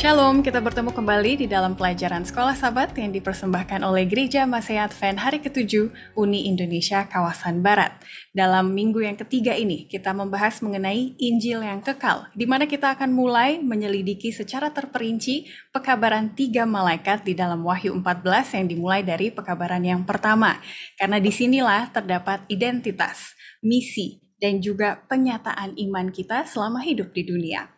Shalom, kita bertemu kembali di dalam pelajaran Sekolah Sabat yang dipersembahkan oleh Gereja Masih Advent hari ke-7 Uni Indonesia Kawasan Barat. Dalam minggu yang ketiga ini, kita membahas mengenai Injil yang kekal, di mana kita akan mulai menyelidiki secara terperinci pekabaran 3 malaikat di dalam Wahyu 14 yang dimulai dari pekabaran yang pertama. Karena disinilah terdapat identitas, misi, dan juga penyataan iman kita selama hidup di dunia.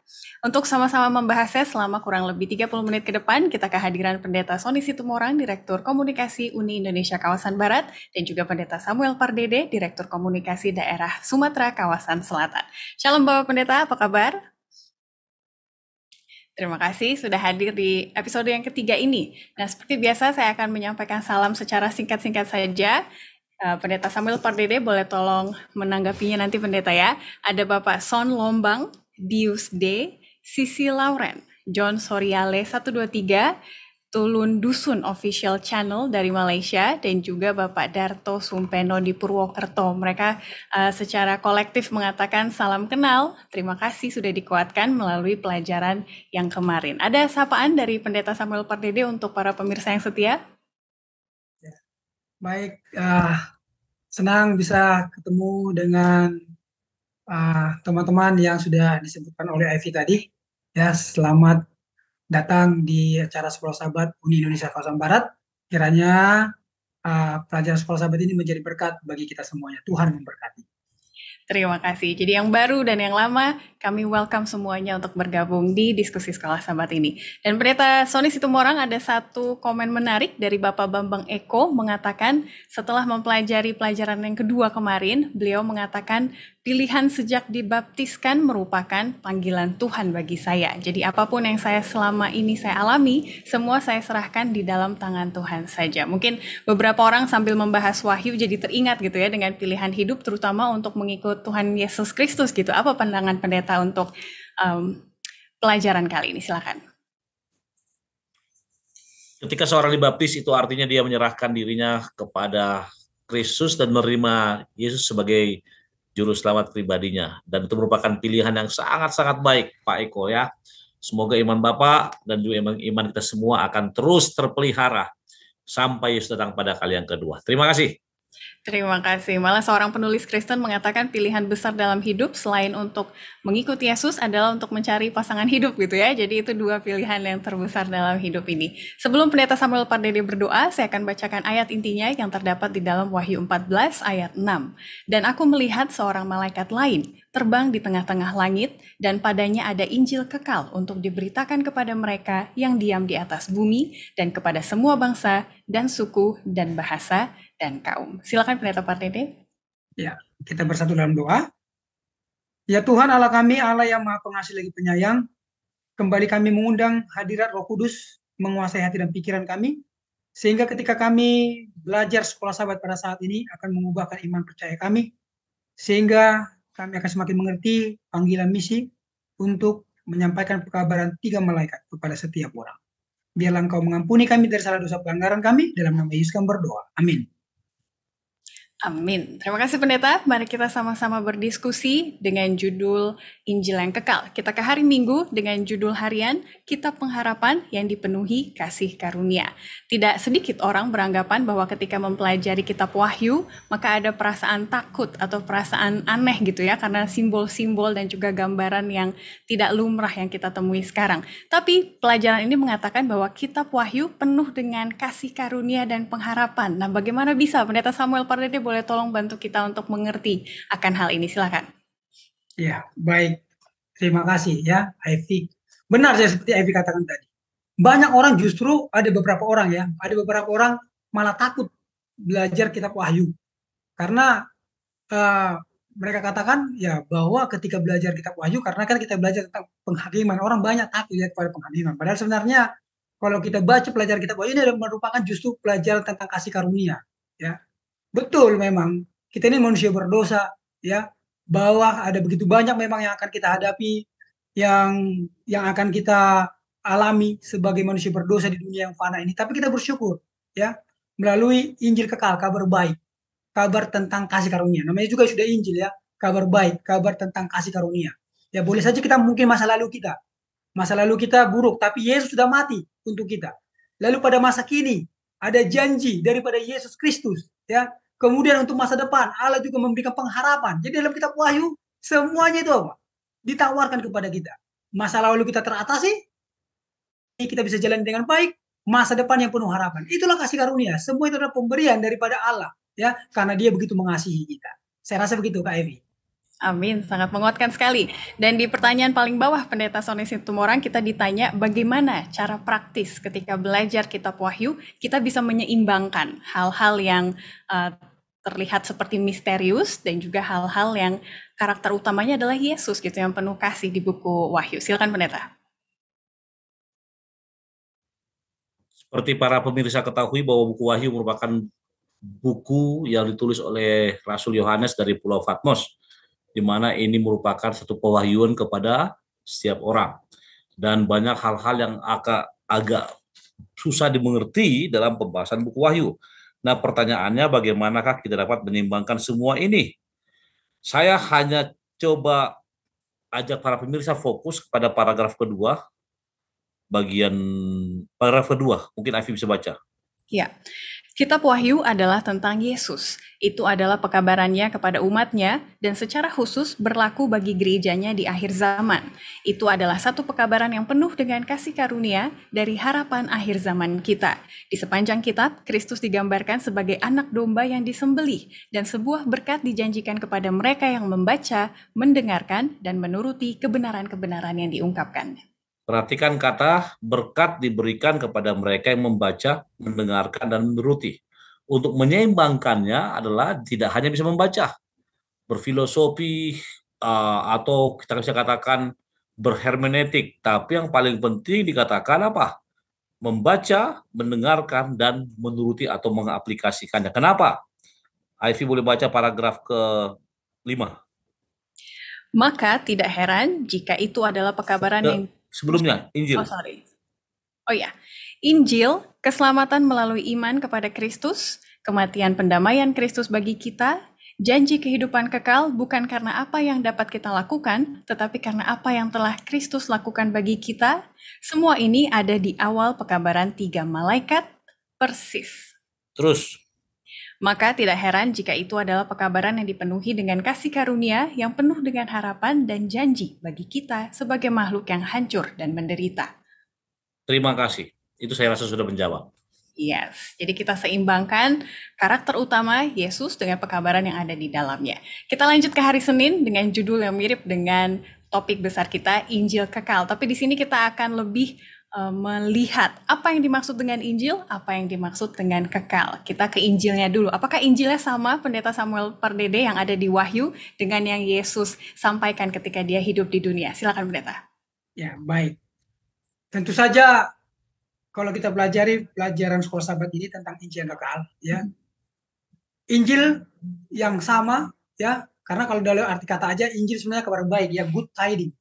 Untuk sama-sama membahasnya selama kurang lebih 30 menit ke depan, kita kehadiran Pendeta Sony Situmorang, Direktur Komunikasi Uni Indonesia Kawasan Barat, dan juga Pendeta Samuel Pardede, Direktur Komunikasi Daerah Sumatera Kawasan Selatan. Shalom Bapak Pendeta, apa kabar? Terima kasih sudah hadir di episode yang ketiga ini. Nah, seperti biasa saya akan menyampaikan salam secara singkat-singkat saja. Pendeta Samuel Pardede boleh tolong menanggapinya nanti Pendeta ya. Ada Bapak Son Lombang, Dius D, Sisi Lauren, John Soriale 123, Tulun Dusun Official Channel dari Malaysia, dan juga Bapak Darto Sumpeno di Purwokerto. Mereka secara kolektif mengatakan salam kenal, terima kasih sudah dikuatkan melalui pelajaran yang kemarin. Ada sapaan dari Pendeta Samuel Pardede untuk para pemirsa yang setia? Baik, senang bisa ketemu dengan teman-teman yang sudah disebutkan oleh Ivy tadi. Ya, selamat datang di acara Sekolah Sabat Uni Indonesia Kawasan Barat. Kiranya pelajaran Sekolah Sabat ini menjadi berkat bagi kita semuanya. Tuhan memberkati. Terima kasih. Jadi yang baru dan yang lama, kami welcome semuanya untuk bergabung di diskusi Sekolah Sabat ini. Dan Pendeta Sony Situmorang, ada satu komen menarik dari Bapak Bambang Eko mengatakan setelah mempelajari pelajaran yang kedua kemarin, beliau mengatakan pilihan sejak dibaptiskan merupakan panggilan Tuhan bagi saya. Jadi apapun yang saya selama ini saya alami, semua saya serahkan di dalam tangan Tuhan saja. Mungkin beberapa orang sambil membahas Wahyu jadi teringat gitu ya dengan pilihan hidup terutama untuk mengikut Tuhan Yesus Kristus gitu. Apa pandangan Pendeta untuk pelajaran kali ini? Silakan. Ketika seorang dibaptis itu artinya dia menyerahkan dirinya kepada Kristus dan menerima Yesus sebagai juru selamat pribadinya, dan itu merupakan pilihan yang sangat-sangat baik Pak Eko ya. Semoga iman Bapak dan juga iman kita semua akan terus terpelihara sampai Yesus datang pada kali yang kedua. Terima kasih. Terima kasih. Malah seorang penulis Kristen mengatakan pilihan besar dalam hidup selain untuk mengikuti Yesus adalah untuk mencari pasangan hidup gitu ya. Jadi itu dua pilihan yang terbesar dalam hidup ini. Sebelum Pendeta Samuel Pardede berdoa, saya akan bacakan ayat intinya yang terdapat di dalam Wahyu 14 ayat 6. Dan aku melihat seorang malaikat lain terbang di tengah-tengah langit, dan padanya ada Injil kekal untuk diberitakan kepada mereka yang diam di atas bumi dan kepada semua bangsa dan suku dan bahasa dan kaum. Silakan Pendeta Pardede. Ya, kita bersatu dalam doa. Ya Tuhan Allah kami, Allah yang Maha Pengasih lagi Penyayang, kembali kami mengundang hadirat Roh Kudus menguasai hati dan pikiran kami, sehingga ketika kami belajar Sekolah Sabat pada saat ini akan mengubahkan iman percaya kami, sehingga kami akan semakin mengerti panggilan misi untuk menyampaikan pekabaran 3 malaikat kepada setiap orang. Biarlah Engkau mengampuni kami dari salah dosa pelanggaran kami, dalam nama Yesus kami berdoa. Amin. Amin. Terima kasih Pendeta. Mari kita sama-sama berdiskusi dengan judul Injil yang kekal. Kita ke hari Minggu dengan judul harian Kitab Pengharapan yang dipenuhi kasih karunia. Tidak sedikit orang beranggapan bahwa ketika mempelajari kitab Wahyu, maka ada perasaan takut atau perasaan aneh gitu ya, karena simbol-simbol dan juga gambaran yang tidak lumrah yang kita temui sekarang. Tapi pelajaran ini mengatakan bahwa kitab Wahyu penuh dengan kasih karunia dan pengharapan. Nah, bagaimana bisa Pendeta Samuel Pardede boleh tolong bantu kita untuk mengerti akan hal ini, silakan. Ya, baik. Terima kasih ya, Ivy. Benar saya seperti Ivy katakan tadi. Banyak orang justru ada beberapa orang malah takut belajar kitab Wahyu. Karena mereka katakan ya bahwa ketika belajar kitab Wahyu, karena kan kita belajar tentang penghakiman, orang banyak takut lihat pada penghakiman. Padahal sebenarnya kalau kita baca pelajaran kitab Wahyu ini merupakan justru pelajaran tentang kasih karunia, ya. Betul, memang kita ini manusia berdosa, ya, bahwa ada begitu banyak memang yang akan kita hadapi, yang akan kita alami sebagai manusia berdosa di dunia yang fana ini. Tapi kita bersyukur, ya, melalui Injil kekal, kabar baik, kabar tentang kasih karunia. Namanya juga sudah Injil ya, kabar baik, kabar tentang kasih karunia. Ya boleh saja kita mungkin masa lalu kita Masa lalu kita buruk, tapi Yesus sudah mati untuk kita. Lalu pada masa kini ada janji daripada Yesus Kristus, ya. Kemudian untuk masa depan Allah juga memberikan pengharapan. Jadi dalam kitab Wahyu semuanya itu apa? Ditawarkan kepada kita. Masa lalu kita teratasi, kita bisa jalan dengan baik, masa depan yang penuh harapan. Itulah kasih karunia. Semua itu adalah pemberian daripada Allah, ya, karena Dia begitu mengasihi kita. Saya rasa begitu, Kak Evi. Amin, sangat menguatkan sekali. Dan di pertanyaan paling bawah Pendeta Sony Situmorang kita ditanya bagaimana cara praktis ketika belajar kitab Wahyu kita bisa menyeimbangkan hal-hal yang terlihat seperti misterius dan juga hal-hal yang karakter utamanya adalah Yesus gitu yang penuh kasih di buku Wahyu. Silakan Pendeta. Seperti para pemirsa ketahui bahwa buku Wahyu merupakan buku yang ditulis oleh Rasul Yohanes dari Pulau Patmos, di mana ini merupakan satu pewahyuan kepada setiap orang. Dan banyak hal-hal yang agak susah dimengerti dalam pembahasan buku Wahyu. Nah, pertanyaannya bagaimanakah kita dapat menyeimbangkan semua ini? Saya hanya coba ajak para pemirsa fokus kepada paragraf kedua, bagian paragraf kedua. Mungkin Afi bisa baca. Ya. Kitab Wahyu adalah tentang Yesus. Itu adalah pekabarannya kepada umatnya dan secara khusus berlaku bagi gerejanya di akhir zaman. Itu adalah satu pekabaran yang penuh dengan kasih karunia dari harapan akhir zaman kita. Di sepanjang kitab, Kristus digambarkan sebagai anak domba yang disembelih dan sebuah berkat dijanjikan kepada mereka yang membaca, mendengarkan, dan menuruti kebenaran-kebenaran yang diungkapkan. Perhatikan kata berkat diberikan kepada mereka yang membaca, mendengarkan, dan menuruti. Untuk menyeimbangkannya adalah tidak hanya bisa membaca, berfilosofi, atau kita bisa katakan berhermeneutik, tapi yang paling penting dikatakan apa? Membaca, mendengarkan, dan menuruti atau mengaplikasikannya. Kenapa? Ivy boleh baca paragraf ke-5. Maka tidak heran jika itu adalah pekabaran yang sebelumnya, Injil. Injil, keselamatan melalui iman kepada Kristus, kematian pendamaian Kristus bagi kita, janji kehidupan kekal bukan karena apa yang dapat kita lakukan, tetapi karena apa yang telah Kristus lakukan bagi kita. Semua ini ada di awal pekabaran 3 malaikat persis. Terus. Maka tidak heran jika itu adalah pekabaran yang dipenuhi dengan kasih karunia yang penuh dengan harapan dan janji bagi kita sebagai makhluk yang hancur dan menderita. Terima kasih. Itu saya rasa sudah menjawab. Yes, jadi kita seimbangkan karakter utama Yesus dengan pekabaran yang ada di dalamnya. Kita lanjut ke hari Senin dengan judul yang mirip dengan topik besar kita, Injil Kekal. Tapi di sini kita akan lebih melihat apa yang dimaksud dengan Injil, apa yang dimaksud dengan kekal. Kita ke Injilnya dulu. Apakah Injilnya sama Pendeta Samuel Pardede yang ada di Wahyu dengan yang Yesus sampaikan ketika dia hidup di dunia? Silakan Pendeta. Ya, baik. Tentu saja kalau kita pelajari pelajaran sekolah sahabat ini tentang Injil yang kekal, ya. Injil yang sama, ya, karena kalau dalam arti kata aja Injil sebenarnya kabar baik, ya, good tiding.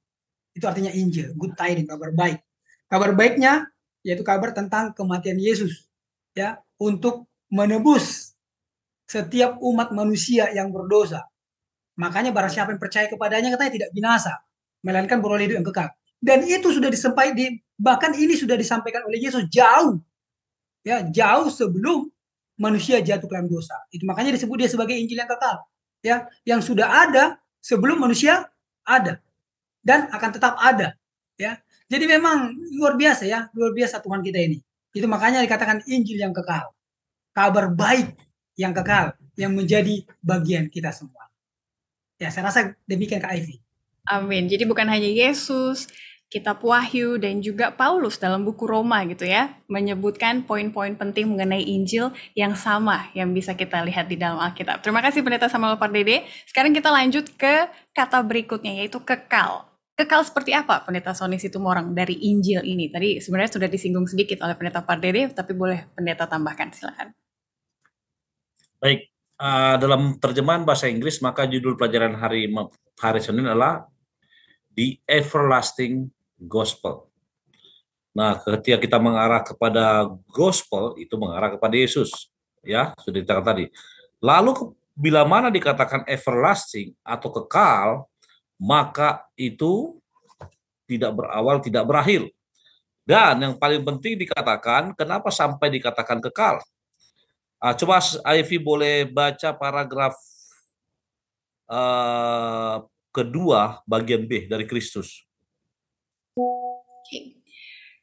Itu artinya Injil, good tiding, kabar baik. Kabar baiknya yaitu kabar tentang kematian Yesus, ya, untuk menebus setiap umat manusia yang berdosa. Makanya barang siapa yang percaya kepadanya katanya tidak binasa, melainkan beroleh hidup yang kekal. Dan itu sudah disampaikan, bahkan ini sudah disampaikan oleh Yesus jauh, ya, jauh sebelum manusia jatuh ke dalam dosa. Itu makanya disebut dia sebagai Injil yang kekal, ya, yang sudah ada sebelum manusia ada dan akan tetap ada, ya. Jadi memang luar biasa, ya, luar biasa Tuhan kita ini. Itu makanya dikatakan Injil yang kekal. Kabar baik yang kekal, yang menjadi bagian kita semua. Ya, saya rasa demikian Kak Ivy. Amin. Jadi bukan hanya Yesus, kitab Wahyu, dan juga Paulus dalam buku Roma gitu ya, menyebutkan poin-poin penting mengenai Injil yang sama yang bisa kita lihat di dalam Alkitab. Terima kasih Pendeta Samuel Pardede. Sekarang kita lanjut ke kata berikutnya, yaitu kekal. Kekal seperti apa Pendeta Sony Situmorang dari Injil ini? Tadi sebenarnya sudah disinggung sedikit oleh Pendeta Pardede, tapi boleh Pendeta tambahkan, silakan. Baik, dalam terjemahan bahasa Inggris maka judul pelajaran hari Senin adalah The Everlasting Gospel. Nah, ketika kita mengarah kepada Gospel itu mengarah kepada Yesus, ya sudah dikatakan tadi. Lalu bila mana dikatakan everlasting atau kekal, maka itu tidak berawal, tidak berakhir. Dan yang paling penting dikatakan, kenapa sampai dikatakan kekal? Coba Ivy boleh baca paragraf kedua bagian B dari Kristus.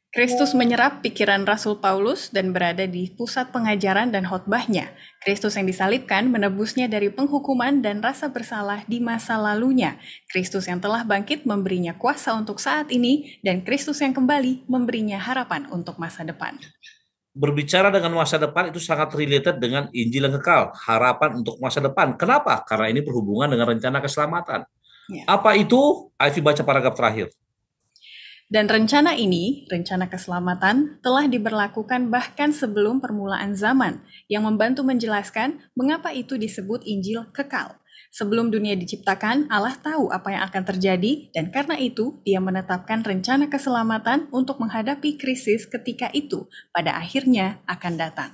Kristus menyerap pikiran Rasul Paulus dan berada di pusat pengajaran dan khotbahnya. Kristus yang disalibkan menebusnya dari penghukuman dan rasa bersalah di masa lalunya. Kristus yang telah bangkit memberinya kuasa untuk saat ini, dan Kristus yang kembali memberinya harapan untuk masa depan. Berbicara dengan masa depan itu sangat related dengan Injil yang kekal, harapan untuk masa depan. Kenapa? Karena ini berhubungan dengan rencana keselamatan. Ya. Apa itu? Ivy baca paragraf terakhir. Dan rencana ini, rencana keselamatan, telah diberlakukan bahkan sebelum permulaan zaman, yang membantu menjelaskan mengapa itu disebut Injil kekal. Sebelum dunia diciptakan, Allah tahu apa yang akan terjadi, dan karena itu, Dia menetapkan rencana keselamatan untuk menghadapi krisis ketika itu, pada akhirnya akan datang.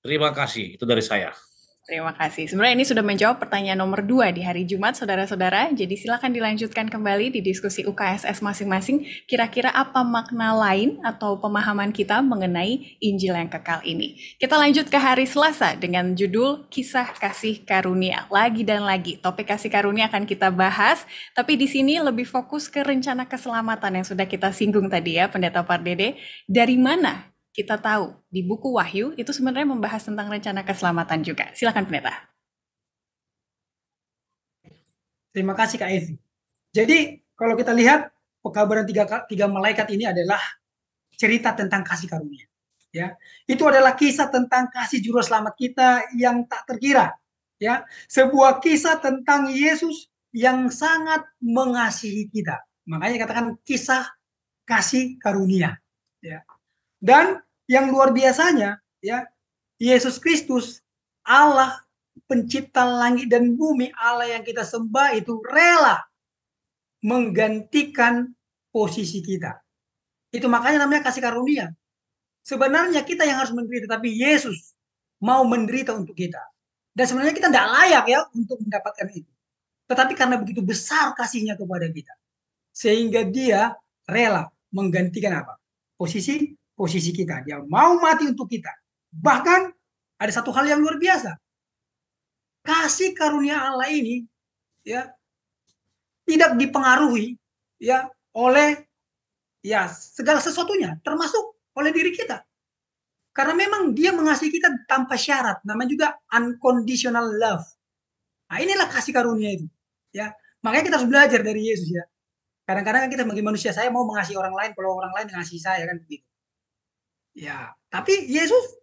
Terima kasih, itu dari saya. Terima kasih. Sebenarnya ini sudah menjawab pertanyaan nomor 2 di hari Jumat, saudara-saudara. Jadi silakan dilanjutkan kembali di diskusi UKSS masing-masing. Kira-kira apa makna lain atau pemahaman kita mengenai Injil yang kekal ini. Kita lanjut ke hari Selasa dengan judul Kisah Kasih Karunia. Lagi dan lagi, topik kasih karunia akan kita bahas. Tapi di sini lebih fokus ke rencana keselamatan yang sudah kita singgung tadi ya, Pendeta Pardede. Dari mana kita tahu di buku Wahyu itu sebenarnya membahas tentang rencana keselamatan juga. Silakan Pendeta. Terima kasih Kak Evi. Jadi kalau kita lihat pekabaran tiga malaikat ini adalah cerita tentang kasih karunia. Ya, itu adalah kisah tentang kasih juru selamat kita yang tak terkira. Ya, sebuah kisah tentang Yesus yang sangat mengasihi kita. Makanya katakan kisah kasih karunia. Ya. Dan yang luar biasanya, ya, Yesus Kristus, Allah pencipta langit dan bumi, Allah yang kita sembah itu rela menggantikan posisi kita. Itu makanya namanya kasih karunia. Sebenarnya kita yang harus menderita, tapi Yesus mau menderita untuk kita. Dan sebenarnya kita tidak layak ya untuk mendapatkan itu. Tetapi karena begitu besar kasihnya kepada kita, sehingga Dia rela menggantikan apa? Posisi kita. Dia mau mati untuk kita. Bahkan ada satu hal yang luar biasa. Kasih karunia Allah ini ya tidak dipengaruhi ya oleh ya segala sesuatunya, termasuk oleh diri kita. Karena memang Dia mengasihi kita tanpa syarat. Namanya juga unconditional love. Nah, inilah kasih karunia itu. Ya, makanya kita harus belajar dari Yesus ya. Kadang-kadang kita sebagai manusia, saya mau mengasihi orang lain kalau orang lain mengasihi saya kan begitu. Ya, tapi Yesus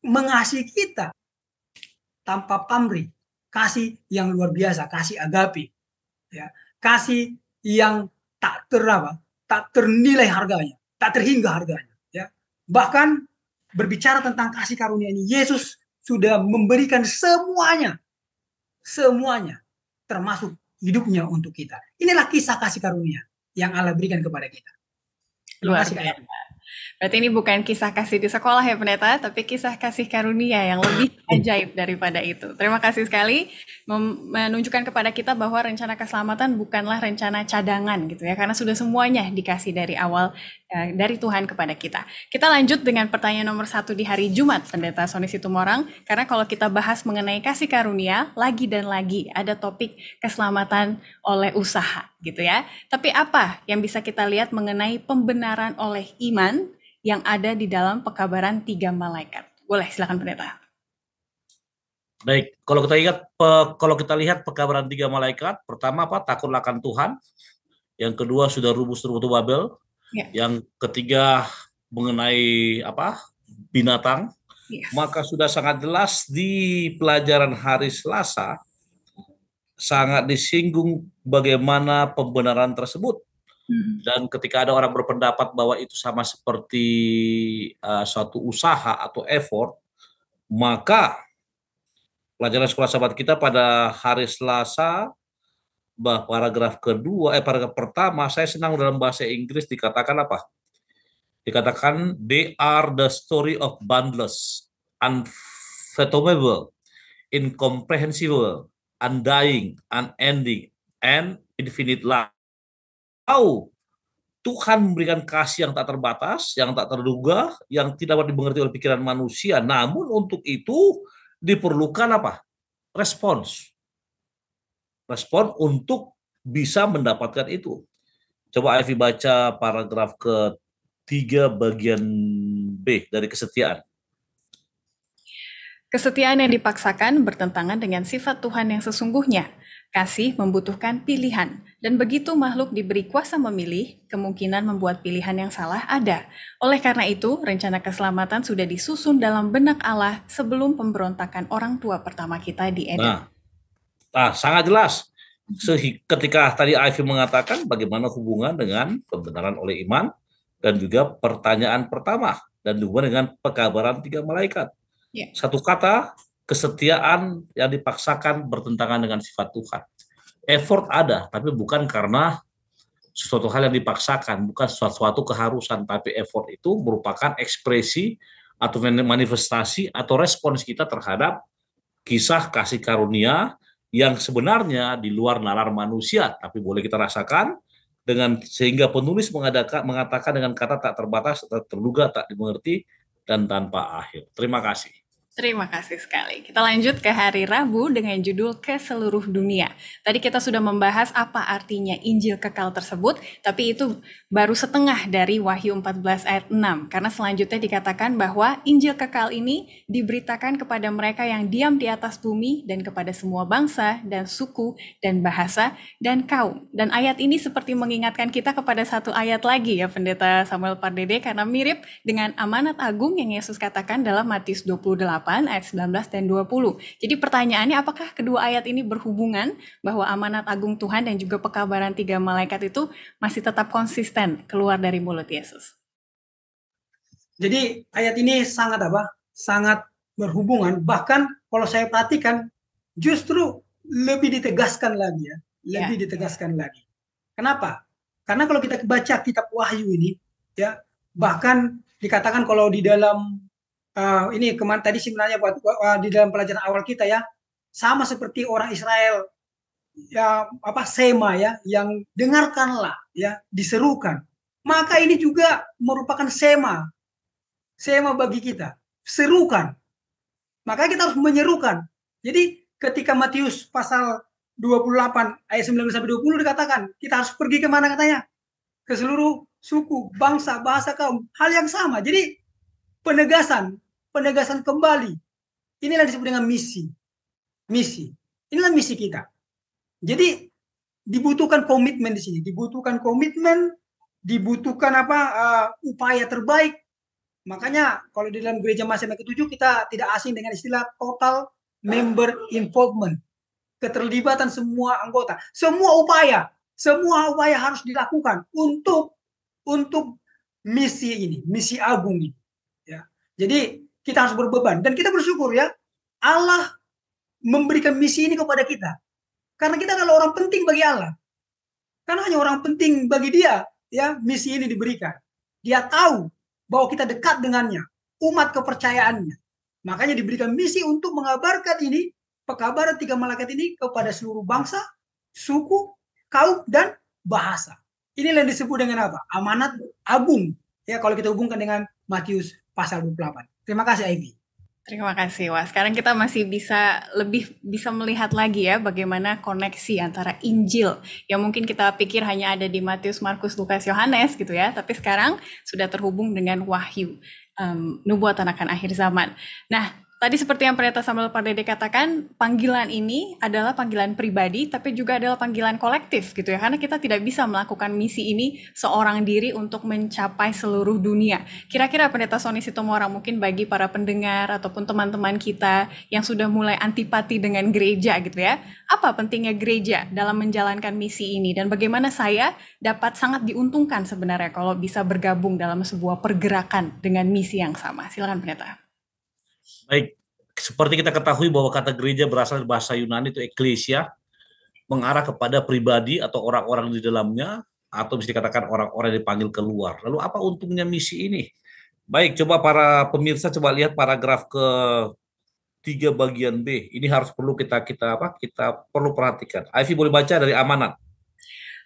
mengasihi kita tanpa pamrih, kasih yang luar biasa, kasih agape, ya, kasih yang tak ternilai harganya, tak terhingga harganya, ya. Bahkan berbicara tentang kasih karunia ini, Yesus sudah memberikan semuanya, termasuk hidupnya untuk kita. Inilah kisah kasih karunia yang Allah berikan kepada kita. Terima kasih, Kak. Berarti ini bukan kisah kasih di sekolah ya Pendeta, tapi kisah kasih karunia yang lebih ajaib daripada itu. Terima kasih sekali menunjukkan kepada kita bahwa rencana keselamatan bukanlah rencana cadangan gitu ya, karena sudah semuanya dikasih dari awal dari Tuhan kepada kita. Kita lanjut dengan pertanyaan nomor 1 di hari Jumat, Pendeta Sony Situmorang, karena kalau kita bahas mengenai kasih karunia, lagi dan lagi ada topik keselamatan oleh usaha gitu ya. Tapi apa yang bisa kita lihat mengenai pembenaran oleh iman yang ada di dalam pekabaran 3 malaikat? Boleh, silakan Pendeta. Baik, kalau kita lihat pekabaran 3 malaikat, pertama apa? Takutlah akan Tuhan. Yang kedua sudah rubuh seluruh Babel. Ya. Yang ketiga mengenai apa? Binatang. Yes. Maka sudah sangat jelas di pelajaran hari Selasa sangat disinggung bagaimana pembenaran tersebut. Dan ketika ada orang berpendapat bahwa itu sama seperti suatu usaha atau effort, maka pelajaran sekolah sahabat kita pada hari Selasa, paragraf pertama, saya senang dalam bahasa Inggris dikatakan apa? Dikatakan, they are the story of boundless, unfathomable, incomprehensible, undying, unending, and infinite love. tahu Tuhan memberikan kasih yang tak terbatas, yang tak terduga, yang tidak dapat dimengerti oleh pikiran manusia. Namun untuk itu diperlukan apa? Respons. Respon untuk bisa mendapatkan itu. Coba Ivy baca paragraf ketiga bagian B dari kesetiaan. Kesetiaan yang dipaksakan bertentangan dengan sifat Tuhan yang sesungguhnya. Kasih membutuhkan pilihan, dan begitu makhluk diberi kuasa memilih, kemungkinan membuat pilihan yang salah ada. Oleh karena itu, rencana keselamatan sudah disusun dalam benak Allah sebelum pemberontakan orang tua pertama kita di Eden. Sangat jelas. Ketika tadi Ivy mengatakan bagaimana hubungan dengan pembenaran oleh iman, dan juga pertanyaan pertama, dan hubungan dengan pekabaran 3 malaikat. Satu kata, kesetiaan yang dipaksakan bertentangan dengan sifat Tuhan. Effort ada, tapi bukan karena sesuatu hal yang dipaksakan, bukan sesuatu keharusan, tapi effort itu merupakan ekspresi atau manifestasi atau respons kita terhadap kisah kasih karunia yang sebenarnya di luar nalar manusia, tapi boleh kita rasakan dengan sehingga penulis mengatakan dengan kata tak terbatas, tak terduga, tak dimengerti, dan tanpa akhir. Terima kasih. Terima kasih sekali. Kita lanjut ke hari Rabu dengan judul Ke Seluruh Dunia. Tadi kita sudah membahas apa artinya Injil kekal tersebut, tapi itu baru setengah dari Wahyu 14 ayat 6. Karena selanjutnya dikatakan bahwa Injil kekal ini diberitakan kepada mereka yang diam di atas bumi dan kepada semua bangsa dan suku dan bahasa dan kaum. Dan ayat ini seperti mengingatkan kita kepada satu ayat lagi ya Pendeta Samuel Pardede, karena mirip dengan amanat agung yang Yesus katakan dalam Matius 28 ayat 19 dan 20. Jadi pertanyaannya, apakah kedua ayat ini berhubungan bahwa amanat agung Tuhan dan juga pekabaran 3 malaikat itu masih tetap konsisten keluar dari mulut Yesus? Jadi ayat ini sangat berhubungan. Bahkan kalau saya perhatikan justru lebih ditegaskan lagi ya, ditegaskan lagi. Kenapa? Karena kalau kita baca kitab Wahyu ini ya, bahkan dikatakan kalau di dalam ini kemarin tadi sebenarnya di dalam pelajaran awal kita ya, sama seperti orang Israel ya, sema ya, yang dengarkanlah ya, diserukan. Maka ini juga merupakan sema bagi kita, serukan. Maka kita harus menyerukan. Jadi ketika Matius pasal 28 ayat 19 sampai 20 dikatakan kita harus pergi kemana katanya? Ke seluruh suku, bangsa, bahasa, kaum. Hal yang sama. Jadi penegasan kembali. Inilah disebut dengan misi. Inilah misi kita. Jadi dibutuhkan komitmen di sini, dibutuhkan upaya terbaik. Makanya kalau di dalam gereja Masih ke-7 kita tidak asing dengan istilah total member involvement. Keterlibatan semua anggota. Semua upaya harus dilakukan untuk misi ini, misi agung ini. Ya. Jadi kita harus berbeban dan kita bersyukur ya, Allah memberikan misi ini kepada kita. Karena kita adalah orang penting bagi Allah. Karena hanya orang penting bagi Dia ya misi ini diberikan. Dia tahu bahwa kita dekat dengannya, umat kepercayaannya. Makanya diberikan misi untuk mengabarkan ini, pekabaran 3 malaikat ini kepada seluruh bangsa, suku, kaum, dan bahasa. Inilah yang disebut dengan apa? Amanat agung. Ya, kalau kita hubungkan dengan Matius pasal 28. Terima kasih, Ivy. Terima kasih, Wah. Sekarang kita masih lebih bisa melihat lagi ya bagaimana koneksi antara Injil yang mungkin kita pikir hanya ada di Matius, Markus, Lukas, Yohanes gitu ya, tapi sekarang sudah terhubung dengan Wahyu, nubuatan akan akhir zaman. Nah, tadi seperti yang Pendeta Samuel Pardede katakan, panggilan ini adalah panggilan pribadi, tapi juga adalah panggilan kolektif gitu ya. Karena kita tidak bisa melakukan misi ini seorang diri untuk mencapai seluruh dunia. Kira-kira Pendeta Sony Sitomorang, mungkin bagi para pendengar ataupun teman-teman kita yang sudah mulai antipati dengan gereja gitu ya, apa pentingnya gereja dalam menjalankan misi ini? Dan bagaimana saya dapat sangat diuntungkan sebenarnya kalau bisa bergabung dalam sebuah pergerakan dengan misi yang sama? Silakan Pendeta. Baik, seperti kita ketahui bahwa kata gereja berasal dari bahasa Yunani itu eklesia, mengarah kepada pribadi atau orang-orang di dalamnya, atau bisa dikatakan orang-orang yang dipanggil keluar. Lalu apa untungnya misi ini? Baik, coba para pemirsa coba lihat paragraf ke-3 bagian B. Ini harus perlu kita perlu perhatikan. Ivy boleh baca dari amanat.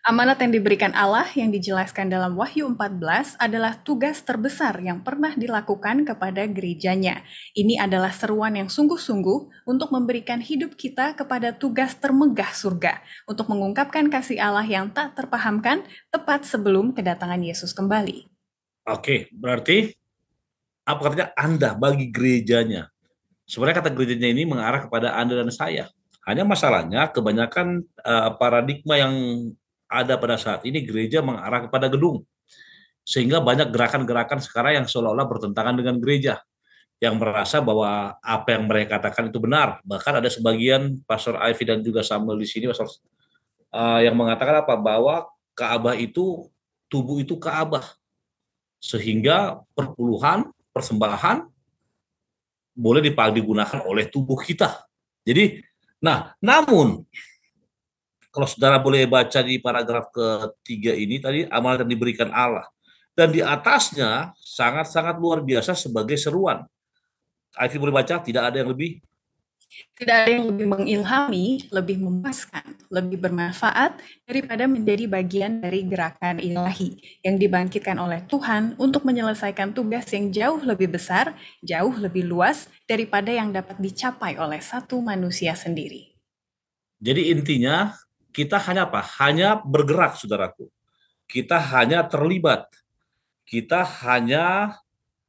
Amanat yang diberikan Allah yang dijelaskan dalam Wahyu 14 adalah tugas terbesar yang pernah dilakukan kepada gerejanya. Ini adalah seruan yang sungguh-sungguh untuk memberikan hidup kita kepada tugas termegah surga, untuk mengungkapkan kasih Allah yang tak terpahamkan tepat sebelum kedatangan Yesus kembali. Oke, berarti apa katanya Anda bagi gerejanya? Sebenarnya kata gerejanya ini mengarah kepada Anda dan saya. Hanya masalahnya kebanyakan paradigma yang ada pada saat ini gereja mengarah kepada gedung. Sehingga banyak gerakan-gerakan sekarang yang seolah-olah bertentangan dengan gereja. Yang merasa bahwa apa yang mereka katakan itu benar. Bahkan ada sebagian Pastor Ivy dan juga Samuel di sini yang mengatakan apa? Bahwa Ka'bah itu, tubuh itu Ka'bah. Sehingga perpuluhan, persembahan boleh digunakan oleh tubuh kita. Jadi, namun kalau saudara boleh baca di paragraf ketiga ini tadi amanat yang diberikan Allah dan di atasnya sangat-sangat luar biasa sebagai seruan. Ivy boleh baca, tidak ada yang lebih. Tidak ada yang lebih mengilhami, lebih memuaskan, lebih bermanfaat daripada menjadi bagian dari gerakan ilahi yang dibangkitkan oleh Tuhan untuk menyelesaikan tugas yang jauh lebih besar, jauh lebih luas daripada yang dapat dicapai oleh satu manusia sendiri. Jadi intinya kita hanya apa? Hanya bergerak, saudaraku. Kita hanya terlibat. Kita hanya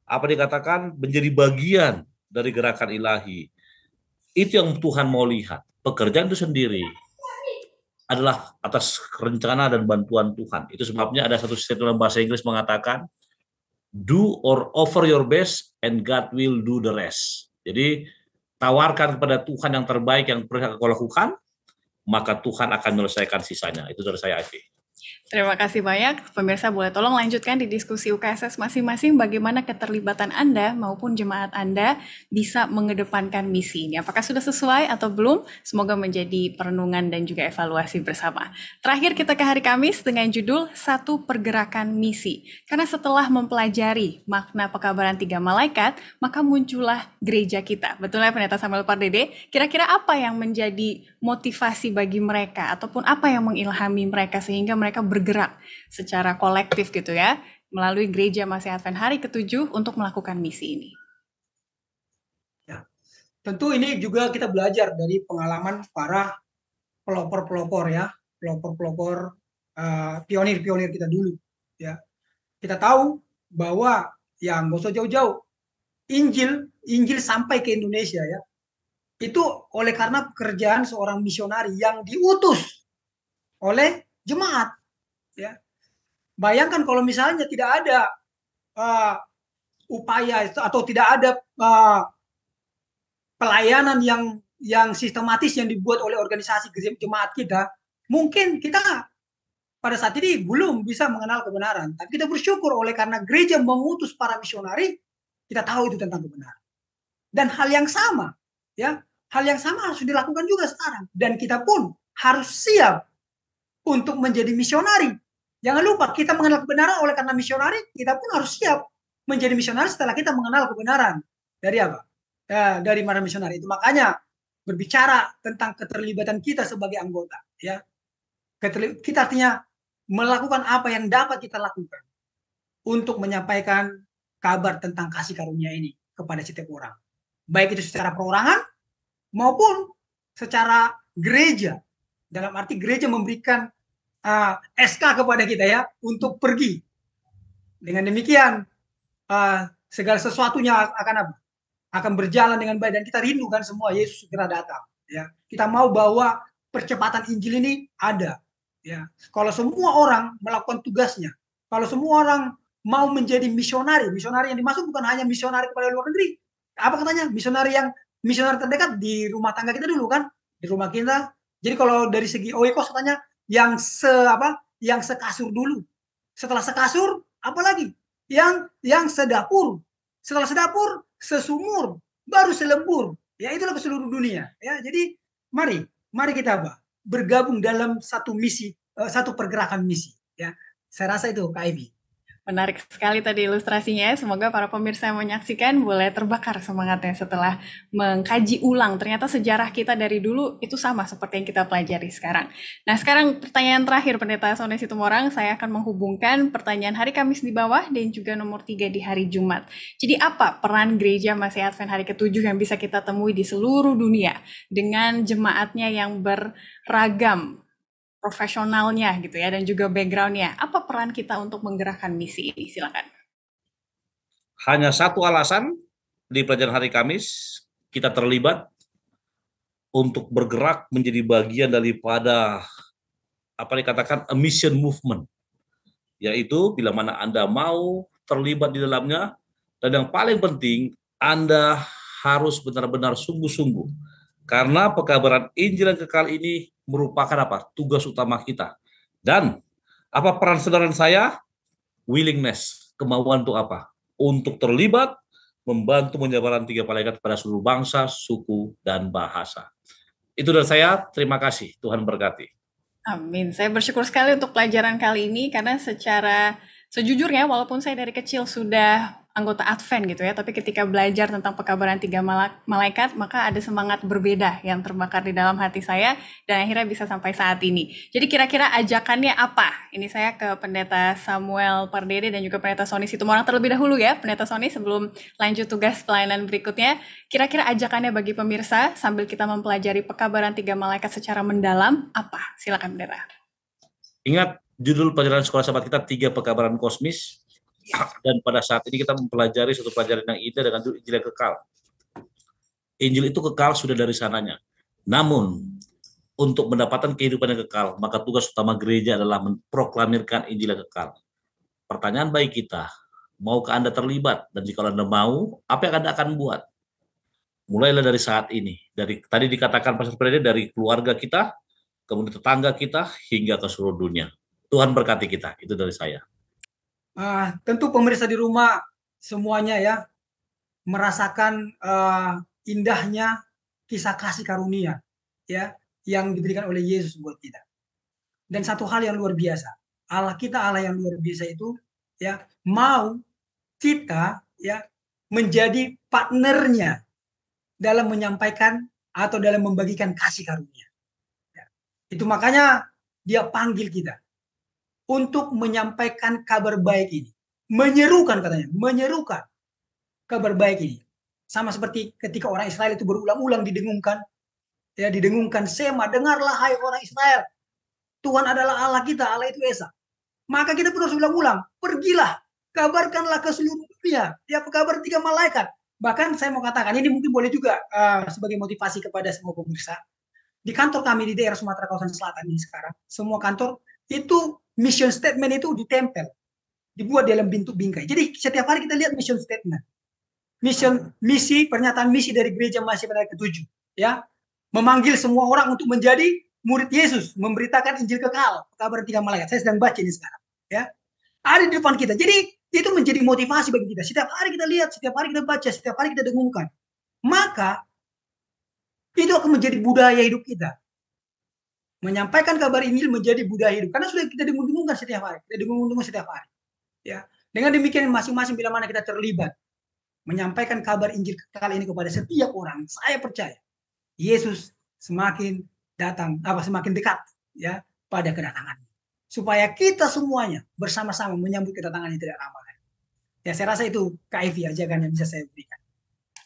apa dikatakan menjadi bagian dari gerakan ilahi. Itu yang Tuhan mau lihat. Pekerjaan itu sendiri adalah atas rencana dan bantuan Tuhan. Itu sebabnya ada satu statement dalam bahasa Inggris mengatakan, do or offer your best and God will do the rest. Jadi tawarkan kepada Tuhan yang terbaik yang perlu kau lakukan, maka Tuhan akan menyelesaikan sisanya. Itu dari saya, Ivy. Terima kasih banyak. Pemirsa boleh tolong lanjutkan di diskusi UKSS masing-masing bagaimana keterlibatan Anda maupun jemaat Anda bisa mengedepankan misi ini. Apakah sudah sesuai atau belum? Semoga menjadi perenungan dan juga evaluasi bersama. Terakhir kita ke hari Kamis dengan judul Satu Pergerakan Misi. Karena setelah mempelajari makna pekabaran 3 malaikat, maka muncullah gereja kita. Betul ya Pendeta Samuel Pardede? Kira-kira apa yang menjadi motivasi bagi mereka ataupun apa yang mengilhami mereka sehingga mereka bergerak secara kolektif gitu ya, melalui Gereja Masih Advent hari ke-7 untuk melakukan misi ini. Ya, tentu ini juga kita belajar dari pengalaman para pelopor-pelopor ya, pelopor-pelopor pionir-pionir kita dulu ya. Kita tahu bahwa yang nggak usah jauh-jauh, Injil sampai ke Indonesia ya, itu oleh karena pekerjaan seorang misionari yang diutus oleh jemaat ya. Bayangkan kalau misalnya tidak ada upaya atau tidak ada pelayanan yang sistematis yang dibuat oleh organisasi jemaat kita, mungkin kita pada saat ini belum bisa mengenal kebenaran. Tapi kita bersyukur oleh karena gereja mengutus para misionari, kita tahu itu tentang kebenaran. Dan hal yang sama ya, hal yang sama harus dilakukan juga sekarang. Dan kita pun harus siap untuk menjadi misionari. Jangan lupa kita mengenal kebenaran oleh karena misionari, kita pun harus siap menjadi misionari setelah kita mengenal kebenaran. Dari apa? Dari para misionari. Itu makanya berbicara tentang keterlibatan kita sebagai anggota. Ya, kita artinya melakukan apa yang dapat kita lakukan untuk menyampaikan kabar tentang kasih karunia ini kepada setiap orang. Baik itu secara perorangan maupun secara gereja. Dalam arti gereja memberikan SK kepada kita ya untuk pergi. Dengan demikian segala sesuatunya akan apa? Akan berjalan dengan baik dan kita rindukan semua Yesus segera datang. Ya, kita mau bahwa percepatan Injil ini ada. Ya, kalau semua orang melakukan tugasnya, kalau semua orang mau menjadi misionari yang dimaksud bukan hanya misionari kepada luar negeri. Apa katanya? Misionari terdekat di rumah tangga kita dulu kan, di rumah kita. Jadi kalau dari segi oikos katanya yang sekasur dulu. Setelah sekasur, apa lagi? Yang sedapur. Setelah sedapur, sesumur, baru selembur. Ya itulah ke seluruh dunia. Ya, jadi mari kita bergabung dalam satu misi, satu pergerakan misi. Ya, saya rasa itu Kak Ivy. Menarik sekali tadi ilustrasinya. Semoga para pemirsa yang menyaksikan boleh terbakar semangatnya setelah mengkaji ulang. Ternyata sejarah kita dari dulu itu sama seperti yang kita pelajari sekarang. Nah, sekarang pertanyaan terakhir Pendeta Sony Situmorang. Saya akan menghubungkan pertanyaan hari Kamis di bawah dan juga nomor 3 di hari Jumat. Jadi apa peran Gereja Masih Advent hari ke-7 yang bisa kita temui di seluruh dunia dengan jemaatnya yang beragam, profesionalnya gitu ya, dan juga background-nya. Apa peran kita untuk menggerakkan misi ini? Silakan. Hanya satu alasan di pelajaran hari Kamis, kita terlibat untuk bergerak menjadi bagian daripada apa dikatakan a mission movement, yaitu bila mana Anda mau terlibat di dalamnya, dan yang paling penting Anda harus benar-benar sungguh-sungguh, karena pekabaran Injil yang kekal ini merupakan apa? Tugas utama kita. Dan apa peran saudara dan saya? Willingness, kemauan untuk apa? Untuk terlibat, membantu menyebarkan 3 malaikat pada seluruh bangsa, suku, dan bahasa. Itu dari saya, terima kasih. Tuhan berkati. Amin. Saya bersyukur sekali untuk pelajaran kali ini karena secara sejujurnya walaupun saya dari kecil sudah anggota Advent gitu ya, tapi ketika belajar tentang pekabaran 3 malaikat, maka ada semangat berbeda yang terbakar di dalam hati saya dan akhirnya bisa sampai saat ini. Jadi kira-kira ajakannya apa? Ini saya ke Pendeta Samuel Pardede dan juga Pendeta Sony Situmorang terlebih dahulu ya, Pendeta Sony, sebelum lanjut tugas pelayanan berikutnya. Kira-kira ajakannya bagi pemirsa sambil kita mempelajari pekabaran 3 malaikat secara mendalam apa? Silakan Pendeta. Ingat judul pelajaran sekolah sahabat kita 3 pekabaran kosmis. Dan pada saat ini kita mempelajari satu pelajaran yang indah dengan judul Injil yang kekal. Injil itu kekal sudah dari sananya. Namun, untuk mendapatkan kehidupan yang kekal, maka tugas utama gereja adalah memproklamirkan Injil yang kekal. Pertanyaan baik kita, maukah Anda terlibat? Dan jika Anda mau, apa yang Anda akan buat? Mulailah dari saat ini. Tadi dikatakan Pastor Freddy, dari keluarga kita, kemudian tetangga kita, hingga ke seluruh dunia. Tuhan berkati kita. Itu dari saya. Tentu pemirsa di rumah semuanya ya merasakan indahnya kisah kasih karunia ya yang diberikan oleh Yesus buat kita. Dan satu hal yang luar biasa, Allah kita Allah yang luar biasa itu ya mau kita ya menjadi partnernya dalam menyampaikan atau dalam membagikan kasih karunia. Ya. Itu makanya dia panggil kita untuk menyampaikan kabar baik ini. Menyerukan katanya, menyerukan kabar baik ini. Sama seperti ketika orang Israel itu berulang-ulang didengungkan. Ya, didengungkan Sema, dengarlah hai orang Israel. Tuhan adalah Allah kita, Allah itu Esa. Maka kita pun harus ulang-ulang, pergilah, kabarkanlah ke seluruh dunia. Ya, kabar 3 malaikat. Bahkan saya mau katakan, ini mungkin boleh juga sebagai motivasi kepada semua pemirsa. Di kantor kami di daerah Sumatera Kawasan Selatan ini sekarang, semua kantor itu mission statement itu ditempel, dibuat dalam bentuk bingkai. Jadi setiap hari kita lihat mission statement, misi, pernyataan misi dari Gereja Masih Advent ke-7, ya, memanggil semua orang untuk menjadi murid Yesus, memberitakan Injil kekal, kabar 3 malaikat. Saya sedang baca ini sekarang, ya, ada di depan kita. Jadi itu menjadi motivasi bagi kita. Setiap hari kita lihat, setiap hari kita baca, setiap hari kita dengungkan. Maka itu akan menjadi budaya hidup kita. Menyampaikan kabar Injil menjadi budaya hidup karena sudah kita dengung-dengungkan setiap hari, ya. Dengan demikian masing-masing bila mana kita terlibat menyampaikan kabar Injil kekal ini kepada setiap orang, saya percaya Yesus semakin semakin dekat ya pada kedatangannya, supaya kita semuanya bersama-sama menyambut kedatangan yang tidak lama. Ya, saya rasa itu KIV ajakan yang bisa saya berikan.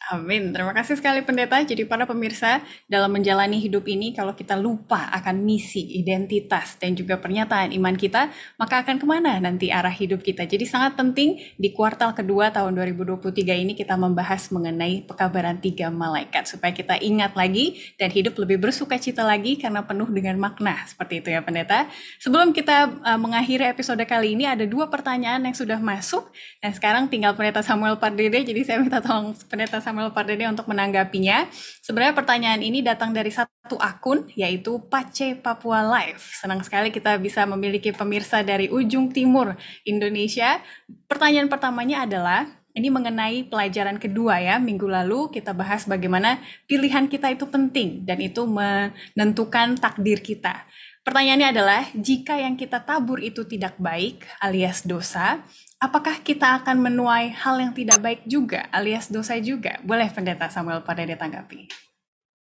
Amin. Terima kasih sekali Pendeta. Jadi para pemirsa, dalam menjalani hidup ini, kalau kita lupa akan misi, identitas, dan juga pernyataan iman kita, maka akan kemana nanti arah hidup kita. Jadi sangat penting di kuartal kedua tahun 2023 ini kita membahas mengenai pekabaran 3 malaikat, supaya kita ingat lagi dan hidup lebih bersuka cita lagi karena penuh dengan makna. Seperti itu ya Pendeta. Sebelum kita mengakhiri episode kali ini, ada 2 pertanyaan yang sudah masuk. Dan sekarang tinggal Pendeta Samuel Pardede, jadi saya minta tolong Pendeta Samuel Pardede untuk menanggapinya. Sebenarnya pertanyaan ini datang dari satu akun, yaitu Pace Papua Live. Senang sekali kita bisa memiliki pemirsa dari ujung timur Indonesia. Pertanyaan pertamanya adalah, ini mengenai pelajaran kedua ya, minggu lalu kita bahas bagaimana pilihan kita itu penting dan itu menentukan takdir kita. Pertanyaannya adalah, jika yang kita tabur itu tidak baik alias dosa, apakah kita akan menuai hal yang tidak baik juga alias dosa juga? Boleh Pendeta Samuel Pardede tanggapi.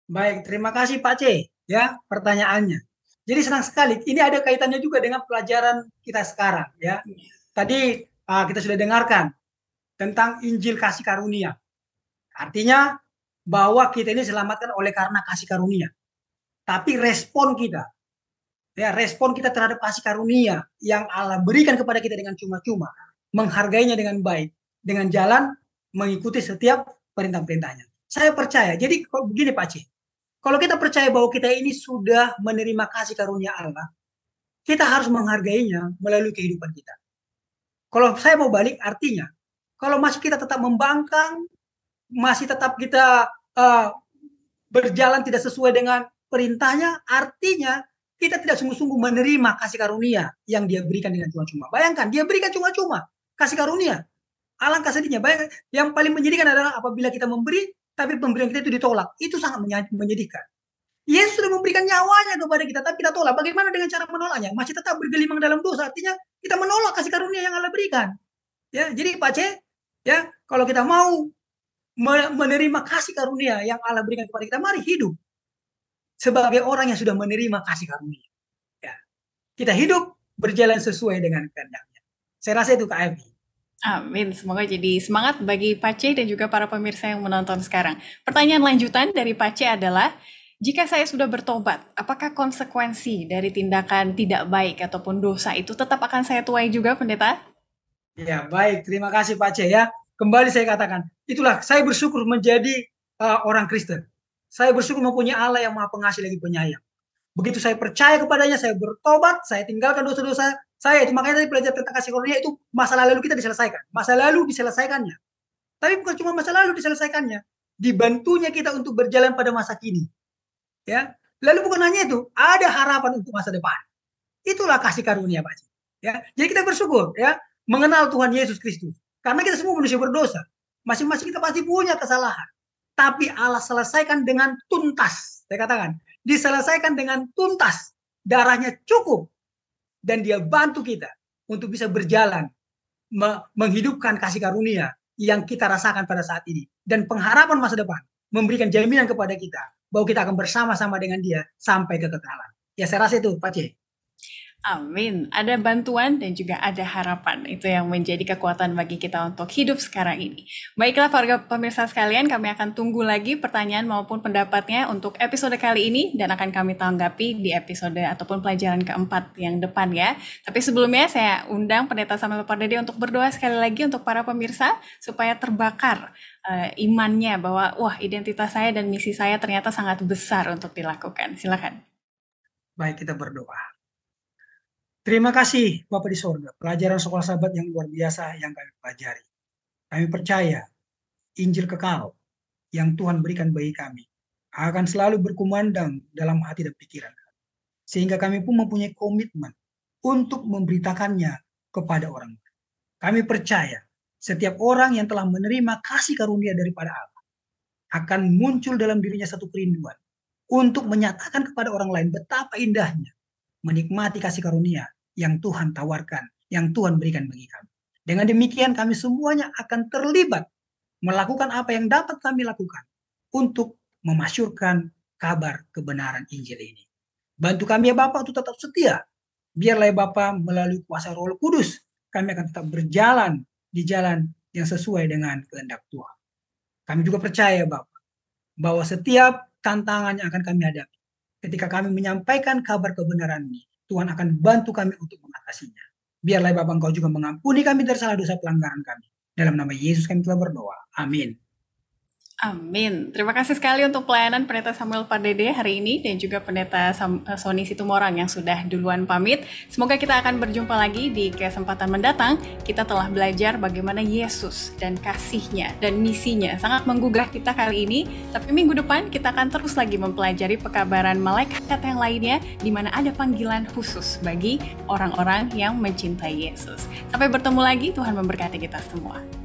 Baik, terima kasih Pak C ya pertanyaannya. Jadi senang sekali. Ini ada kaitannya juga dengan pelajaran kita sekarang ya. Tadi kita sudah dengarkan tentang Injil kasih karunia. Artinya bahwa kita ini diselamatkan oleh karena kasih karunia. Tapi respon kita terhadap kasih karunia yang Allah berikan kepada kita dengan cuma-cuma, menghargainya dengan baik, dengan jalan mengikuti setiap perintah-perintahnya. Saya percaya. Jadi begini Pak C. Kalau kita percaya bahwa kita ini sudah menerima kasih karunia Allah, kita harus menghargainya melalui kehidupan kita. Kalau saya mau balik, artinya kalau masih kita tetap membangkang, masih tetap kita berjalan tidak sesuai dengan perintahnya, artinya kita tidak sungguh-sungguh menerima kasih karunia yang dia berikan dengan cuma-cuma. Bayangkan, dia berikan cuma-cuma kasih karunia. Alangkah sedihnya. Bayangkan, yang paling menyedihkan adalah apabila kita memberi, tapi pemberian kita itu ditolak. Itu sangat menyedihkan. Yesus sudah memberikan nyawanya kepada kita, tapi kita tolak. Bagaimana dengan cara menolaknya? Masih tetap bergelimang dalam dosa. Artinya kita menolak kasih karunia yang Allah berikan. Ya, jadi Pak C, ya, kalau kita mau menerima kasih karunia yang Allah berikan kepada kita, mari hidup sebagai orang yang sudah menerima kasih karunia. Ya, kita hidup berjalan sesuai dengan kehendaknya. Saya rasa itu Kak Evi. Amin. Semoga jadi semangat bagi Pak C dan juga para pemirsa yang menonton sekarang. Pertanyaan lanjutan dari Pak C adalah, jika saya sudah bertobat, apakah konsekuensi dari tindakan tidak baik ataupun dosa itu tetap akan saya tuai juga, Pendeta? Ya, baik. Terima kasih Pak C ya. Kembali saya katakan, itulah saya bersyukur menjadi orang Kristen. Saya bersyukur mempunyai Allah yang Maha Pengasih lagi penyayang. Begitu saya percaya kepadanya, saya bertobat, saya tinggalkan dosa-dosa saya. Itu makanya tadi belajar tentang kasih karunia itu masa lalu kita diselesaikan. Masa lalu diselesaikannya. Tapi bukan cuma masa lalu diselesaikannya, dibantunya kita untuk berjalan pada masa kini. Ya, lalu bukan hanya itu, ada harapan untuk masa depan. Itulah kasih karunia Pak. Ya, jadi kita bersyukur ya mengenal Tuhan Yesus Kristus. Karena kita semua manusia berdosa, masing-masing kita pasti punya kesalahan. Tapi Allah selesaikan dengan tuntas. Saya katakan, diselesaikan dengan tuntas. Darahnya cukup. Dan dia bantu kita untuk bisa berjalan, menghidupkan kasih karunia yang kita rasakan pada saat ini. Dan pengharapan masa depan, memberikan jaminan kepada kita bahwa kita akan bersama-sama dengan dia sampai kekekalan. Ya, saya rasa itu Pak C. Amin. Ada bantuan dan juga ada harapan. Itu yang menjadi kekuatan bagi kita untuk hidup sekarang ini. Baiklah para pemirsa sekalian, kami akan tunggu lagi pertanyaan maupun pendapatnya untuk episode kali ini dan akan kami tanggapi di episode ataupun pelajaran keempat yang depan ya. Tapi sebelumnya saya undang Pendeta Samuel Pardede untuk berdoa sekali lagi untuk para pemirsa supaya terbakar imannya bahwa wah, identitas saya dan misi saya ternyata sangat besar untuk dilakukan. Silakan. Baik, kita berdoa. Terima kasih Bapak di sorga, pelajaran sekolah sahabat yang luar biasa yang kami pelajari. Kami percaya Injil kekal yang Tuhan berikan bagi kami akan selalu berkumandang dalam hati dan pikiran kami. Sehingga kami pun mempunyai komitmen untuk memberitakannya kepada orang lain. Kami percaya setiap orang yang telah menerima kasih karunia daripada Allah akan muncul dalam dirinya satu kerinduan untuk menyatakan kepada orang lain betapa indahnya menikmati kasih karunia yang Tuhan tawarkan, yang Tuhan berikan bagi kami. Dengan demikian kami semuanya akan terlibat melakukan apa yang dapat kami lakukan untuk memasyurkan kabar kebenaran Injil ini. Bantu kami ya Bapak untuk tetap setia. Biarlah ya Bapak melalui kuasa Roh Kudus kami akan tetap berjalan di jalan yang sesuai dengan kehendak Tuhan. Kami juga percaya Bapak bahwa setiap tantangan yang akan kami hadapi ketika kami menyampaikan kabar kebenaran ini, Tuhan akan bantu kami untuk mengatasinya. Biarlah Bapak Engkau juga mengampuni kami dari salah dosa pelanggaran kami. Dalam nama Yesus kami telah berdoa. Amin. Amin. Terima kasih sekali untuk pelayanan Pendeta Samuel Pardede hari ini dan juga Pendeta Sony Situmorang yang sudah duluan pamit. Semoga kita akan berjumpa lagi di kesempatan mendatang. Kita telah belajar bagaimana Yesus dan kasih-Nya dan misinya sangat menggugah kita kali ini. Tapi minggu depan kita akan terus lagi mempelajari pekabaran malaikat yang lainnya di mana ada panggilan khusus bagi orang-orang yang mencintai Yesus. Sampai bertemu lagi, Tuhan memberkati kita semua.